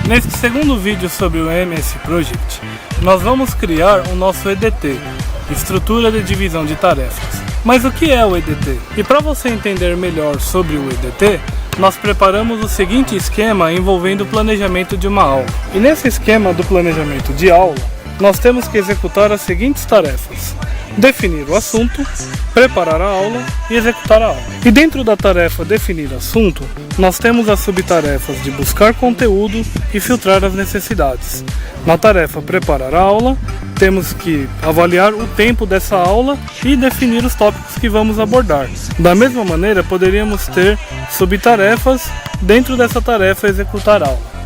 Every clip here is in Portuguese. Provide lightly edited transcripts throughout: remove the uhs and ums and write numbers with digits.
Neste segundo vídeo sobre o MS Project, nós vamos criar o nosso EDT, Estrutura de Divisão de Tarefas. Mas o que é o EDT? E para você entender melhor sobre o EDT, nós preparamos o seguinte esquema envolvendo o planejamento de uma aula. E nesse esquema do planejamento de aula, nós temos que executar as seguintes tarefas: definir o assunto, preparar a aula e executar a aula. E dentro da tarefa definir assunto, nós temos as subtarefas de buscar conteúdo e filtrar as necessidades. Na tarefa preparar a aula, temos que avaliar o tempo dessa aula e definir os tópicos que vamos abordar. Da mesma maneira, poderíamos ter subtarefas dentro dessa tarefa executar a aula.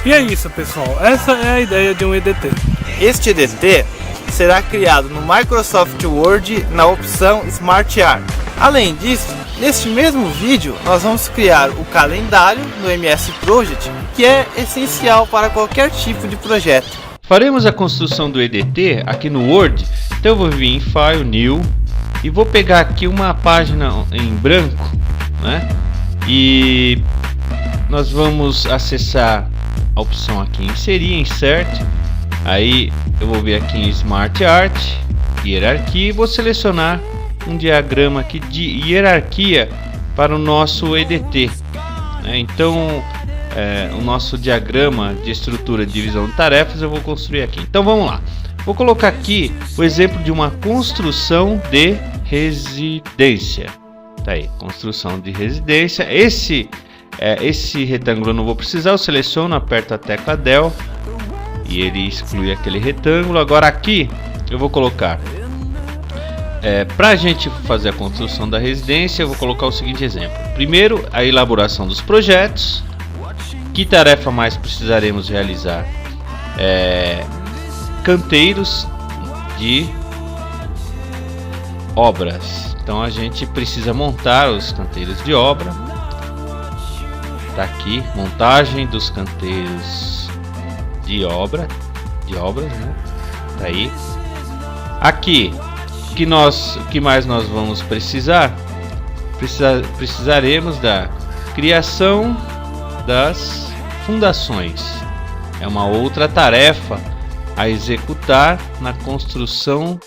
E é isso, pessoal. Essa é a ideia de um EDT. Este EDT será criado no Microsoft Word na opção Smart Art. Além disso, neste mesmo vídeo nós vamos criar o calendário no MS Project, que é essencial para qualquer tipo de projeto. Faremos a construção do EDT aqui no Word, então eu vou vir em File, New, e vou pegar aqui uma página em branco, né? E nós vamos acessar a opção aqui Inserir, Insert. Aí eu vou vir aqui em Smart Art, Hierarquia, e vou selecionar um diagrama aqui de hierarquia para o nosso EDT, né? Então o nosso diagrama de estrutura de divisão de tarefas eu vou construir aqui. Então vamos lá, vou colocar aqui o exemplo de uma construção de residência. Tá aí, construção de residência. Esse retângulo eu não vou precisar, eu seleciono, aperto a tecla Del e ele exclui aquele retângulo. Agora aqui eu vou colocar, para a gente fazer a construção da residência, eu vou colocar o seguinte exemplo. Primeiro, a elaboração dos projetos. Que tarefa mais precisaremos realizar? Canteiros de obras. Então a gente precisa montar os canteiros de obra. Tá aqui, montagem dos canteiros de obras, né? Tá aí. Aqui, o que mais nós vamos precisar? Precisaremos da criação das fundações. É uma outra tarefa a executar na construção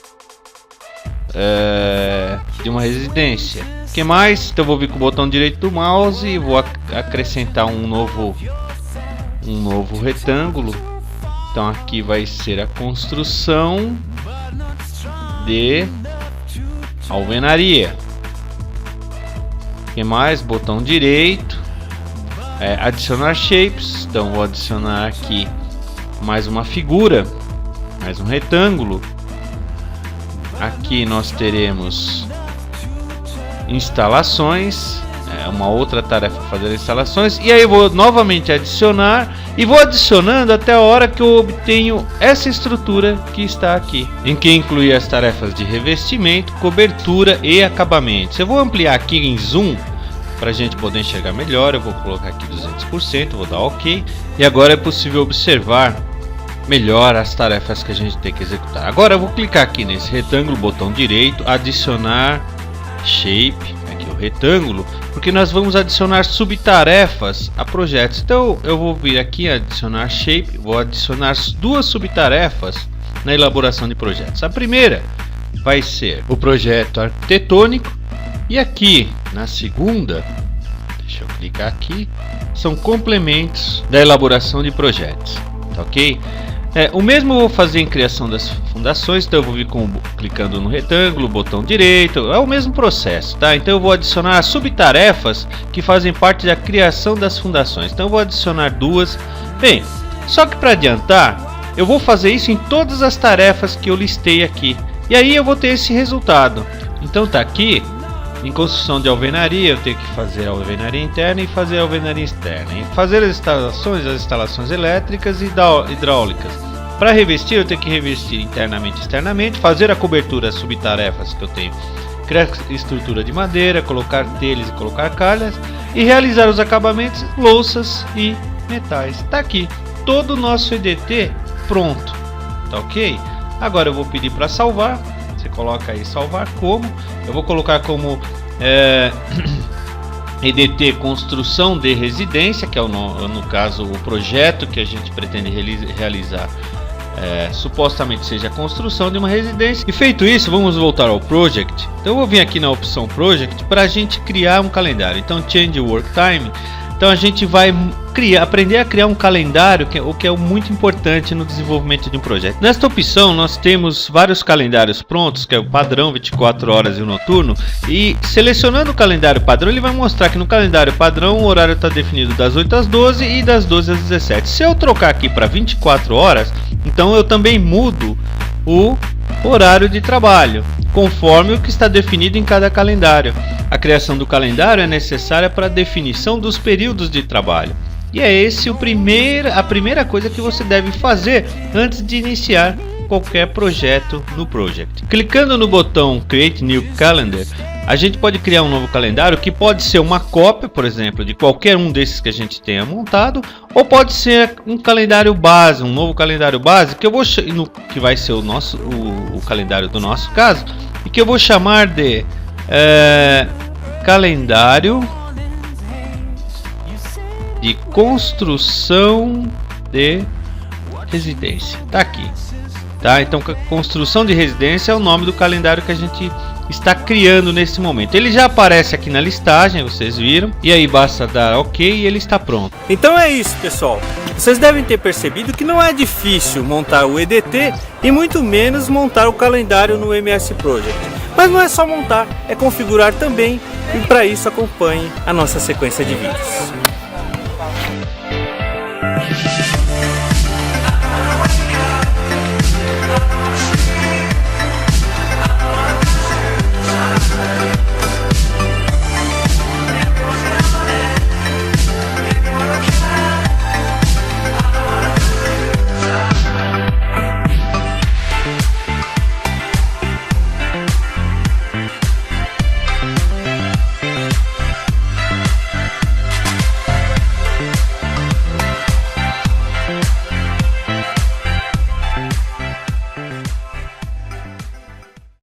de uma residência. O que mais? Então eu vou vir com o botão direito do mouse e vou acrescentar um novo retângulo. Então aqui vai ser a construção de alvenaria. O que mais? Botão direito, adicionar shapes. Então vou adicionar aqui mais uma figura, mais um retângulo. Aqui nós teremos instalações, uma outra tarefa fazer instalações, e aí eu vou novamente adicionar e vou adicionando até a hora que eu obtenho essa estrutura que está aqui, em que inclui as tarefas de revestimento, cobertura e acabamentos. Eu vou ampliar aqui em zoom para a gente poder enxergar melhor. Eu vou colocar aqui 200%, vou dar OK, e agora é possível observar melhor as tarefas que a gente tem que executar. Agora eu vou clicar aqui nesse retângulo, botão direito, adicionar shape, aqui o retângulo, porque nós vamos adicionar subtarefas a projetos. Então eu vou vir aqui adicionar shape, vou adicionar duas subtarefas na elaboração de projetos. A primeira vai ser o projeto arquitetônico, e aqui na segunda, deixa eu clicar aqui, são complementos da elaboração de projetos, tá ok? O mesmo eu vou fazer em criação das fundações. Então eu vou vir clicando no retângulo, botão direito, é o mesmo processo, tá? Então eu vou adicionar subtarefas que fazem parte da criação das fundações. Então eu vou adicionar duas. Bem, só que para adiantar, eu vou fazer isso em todas as tarefas que eu listei aqui, e aí eu vou ter esse resultado. Então tá aqui, em construção de alvenaria, eu tenho que fazer a alvenaria interna e fazer a alvenaria externa, e fazer as instalações elétricas e hidráulicas. Para revestir, eu tenho que revestir internamente e externamente, fazer a cobertura, as subtarefas que eu tenho, criar estrutura de madeira, colocar telhas e colocar calhas, e realizar os acabamentos, louças e metais. Está aqui todo o nosso EDT pronto, tá ok? Agora eu vou pedir para salvar. Você coloca aí salvar como, eu vou colocar como EDT construção de residência, que é no caso o projeto que a gente pretende realizar. Supostamente seja a construção de uma residência. E feito isso, vamos voltar ao Project. Então eu vou vir aqui na opção Project para a gente criar um calendário. Então Change Work Time. Então a gente vai aprender a criar um calendário, o que é muito importante no desenvolvimento de um projeto. Nesta opção nós temos vários calendários prontos, que é o padrão, 24 horas e o noturno. E selecionando o calendário padrão, ele vai mostrar que no calendário padrão o horário está definido das 8 às 12 e das 12 às 17. Se eu trocar aqui para 24 horas, então eu também mudo o horário de trabalho, conforme o que está definido em cada calendário. A criação do calendário é necessária para a definição dos períodos de trabalho. E é esse a primeira coisa que você deve fazer antes de iniciar qualquer projeto no Project. Clicando no botão Create New Calendar, a gente pode criar um novo calendário que pode ser uma cópia, por exemplo, de qualquer um desses que a gente tenha montado, ou pode ser um calendário base, um novo calendário base que vai ser o calendário do nosso caso, e que eu vou chamar de calendário de construção de residência. Tá aqui, tá? Então, construção de residência é o nome do calendário que a gente está criando nesse momento. Ele já aparece aqui na listagem, vocês viram, e aí basta dar OK e ele está pronto. Então é isso, pessoal. Vocês devem ter percebido que não é difícil montar o EDT e muito menos montar o calendário no MS Project. Mas não é só montar, é configurar também, e para isso acompanhe a nossa sequência de vídeos.